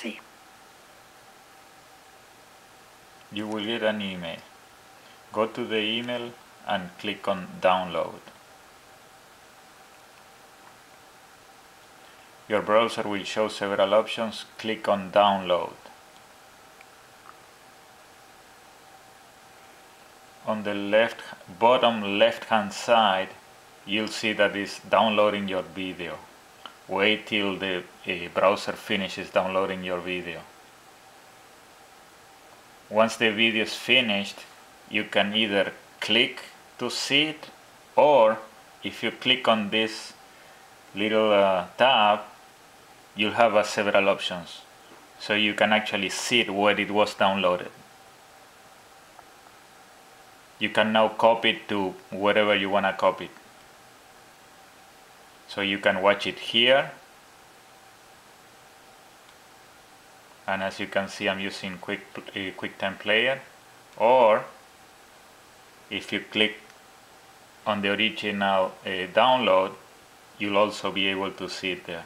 Sí. You will get an email. Go to the email and click on download. Your browser will show several options. Click on download. On the bottom left hand side, you'll see that it's downloading your video. Wait till the browser finishes downloading your video. Once the video is finished, you can either click to see it, or if you click on this little tab, you'll have several options. So you can actually see it where it was downloaded. You can now copy it to wherever you want to copy it. So you can watch it here. And as you can see, I'm using QuickTime Player. Or if you click on the original download, you'll also be able to see it there.